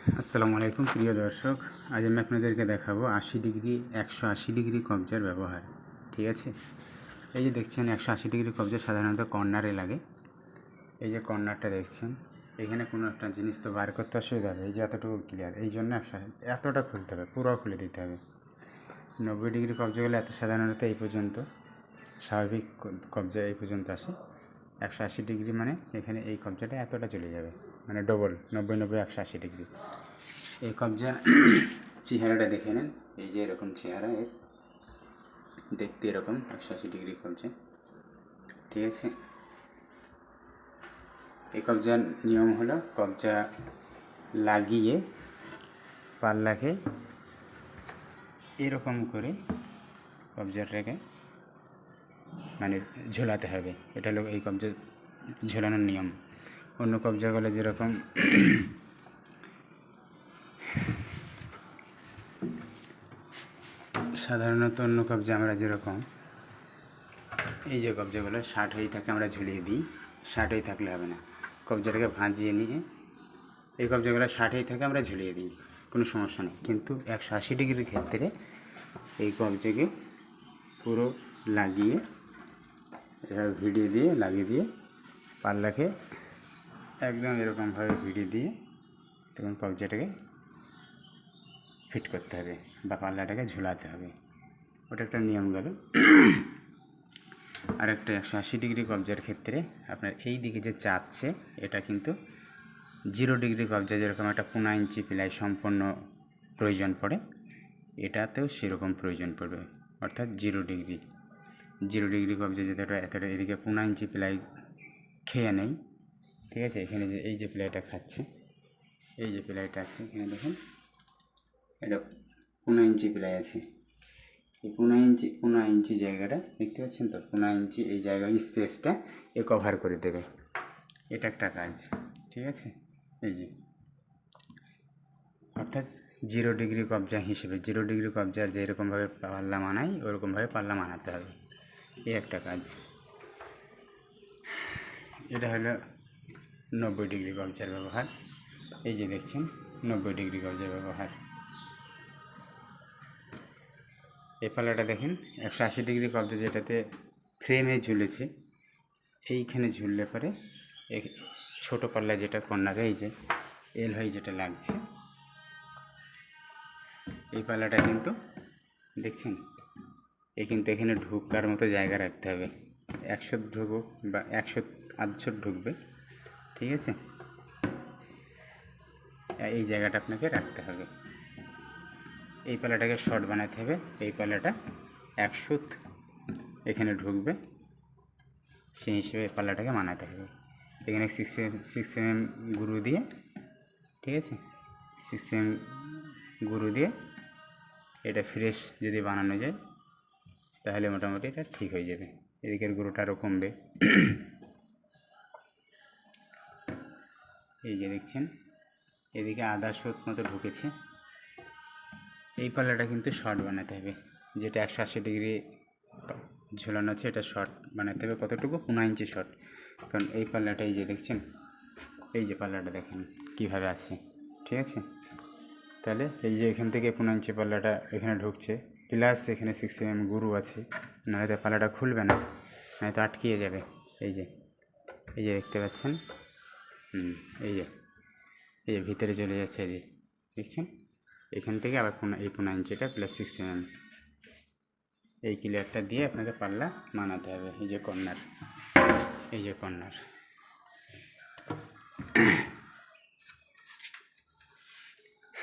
আসসালামু আলাইকুম প্রিয় দর্শক, আজ আমি আপনাদেরকে দেখাবো 80 ডিগ্রি 180 ডিগ্রি কবজার ব্যবহার। ঠিক আছে, এই যে দেখছেন 180 ডিগ্রি কবজা সাধারণত কর্নারে লাগে। এই যে কর্নারটা দেখছেন, এখানে কোনো একটা জিনিস তো বার করতে অসুবিধা হবে। এই যে এতটুকু ক্লিয়ার, এই জন্য এতটা খুলতে হবে, পুরো খুলে দিতে হবে। 90 ডিগ্রি কবজা গেলে এত সাধারণত এই পর্যন্ত, স্বাভাবিক কবজা এই পর্যন্ত আসে। 180 ডিগ্রি মানে এখানে এই কবজাটা এতটা চলে যাবে, মানে ডবল 90 180 ডিগ্রি। এই কবজা চেহারাটা দেখে নেন, এই যে এরকম চেহারা, এর দেখতে এরকম 180 ডিগ্রি কবজা। ঠিক আছে, এই কবজার নিয়ম হলো কবজা লাগিয়ে পাল্লাকে এরকম করে কবজাটাকে মানে ঝোলাতে হবে। এটা হলো এই কবজা ঝোলানোর নিয়ম। অন্য কবজাগুলো যেরকম সাধারণত অন্য কবজা আমরা যেরকম এই যে কবজাগুলো শার্ট হয়ে থাকে আমরা ঝুলিয়ে দিই, শার্ট হয়ে থাকলে হবে না, কবজাটাকে ভাঁজিয়ে নিয়ে এই কবজাগুলো শার্ট হয়ে থাকে আমরা ঝুলিয়ে দিই, কোনো সমস্যা নেই। কিন্তু 180 ডিগ্রির ক্ষেত্রে এই কবজাকে পুরো লাগিয়ে এভাবে ভিডিয়ে দিয়ে লাগিয়ে দিয়ে পাল্লাকে একদম এরকমভাবে ভিডিয়ে দিয়ে তখন কবজাটাকে ফিট করতে হবে বা পাল্লাটাকে ঝুলাতে হবে। ওটা একটা নিয়ম গেল। আর একটা 180 ডিগ্রি কবজার ক্ষেত্রে আপনার এই দিকে যে চাপছে এটা কিন্তু 0 ডিগ্রি কবজা যেরকম একটা 15 ইঞ্চি প্লাই সম্পূর্ণ প্রয়োজন পড়ে, এটাতেও সেরকম প্রয়োজন পড়বে। অর্থাৎ 0 ডিগ্রি কবজা যেটা এতটা এদিকে 15 ইঞ্চি প্লাই খেয়ে নেই। ঠিক আছে, এখানে যে এই যে প্লাইটা খাচ্ছে, এই যে প্লাইটা আছে এখানে দেখুন, এটা 15 ইঞ্চি প্লাই আছে। এই 15 ইঞ্চি জায়গাটা দেখতে পাচ্ছেন তো, 15 ইঞ্চি এই জায়গায় স্পেসটা এ কভার করে দেবে। এটা একটা কাজ। ঠিক আছে, এই যে অর্থাৎ 0 ডিগ্রি কবজা হিসেবে 0 ডিগ্রি কবজার যেরকমভাবে পাল্লা মানাই ওরকমভাবে পাল্লা মানাতে হবে, এই একটা কাজ। এটা হলো 90 ডিগ্রি কবজার ব্যবহার। এই যে দেখছেন 90 ডিগ্রি কবজার ব্যবহার। এই পাল্লাটা দেখেন 180 ডিগ্রি কবজা যেটাতে ফ্রেমে ঝুলেছে, এইখানে ঝুললে পরে ছোটো পাল্লা যেটা কর্নারে এই যে এল হয়ে যেটা লাগছে, এই পাল্লাটা কিন্তু দেখছেন কিন্তু এখানে ঢুকার মতো জায়গা রাখতে হবে। 100 ঢুকুক বা 100 ঢুকবে। ঠিক আছে, এই জায়গাটা আপনাকে রাখতে হবে। এই পাল্লাটাকে শর্ট বানাতে হবে, এই পাল্লাটা 100 এখানে ঢুকবে, সেই হিসেবে এই পাল্লাটাকে বানাতে হবে। এখানে 6 mm গুরু দিয়ে, ঠিক আছে, 6 mm গুরু দিয়ে এটা ফ্রেশ যদি বানানো যায় তাহলে মোটামুটি এটা ঠিক হয়ে যাবে। এদিকের গুঁড়োটা আরও কমবে। এই যে দেখছেন এদিকে আধা শোধ মতো ঢুকেছে। এই পাল্লাটা কিন্তু শর্ট বানাতে হবে, যেটা 180 ডিগ্রি ঝুলানো আছে এটা শর্ট বানাতে হবে। কতটুকু? 15 ইঞ্চি শর্ট। কারণ এই পাল্লাটা এই যে দেখছেন, এই যে পাল্লাটা দেখেন কীভাবে আছে। ঠিক আছে, তাহলে এই যে এখান থেকে 15 ইঞ্চি পাল্লাটা এখানে ঢুকছে, প্লাস এখানে 6 mm গুরু আছে, নাহলে পাল্লাটা খুলবে না, নয়তো আটকিয়ে যাবে। এই যে দেখতে পাচ্ছেন, এই যে ভিতরে চলে যাচ্ছে, এই যে দেখছেন এখান থেকে আবার 15 ইঞ্চিটা প্লাস 6 mm এই ক্লিয়ারটা দিয়ে আপনাকে পাল্লা মানাতে হবে। এই যে কর্নার,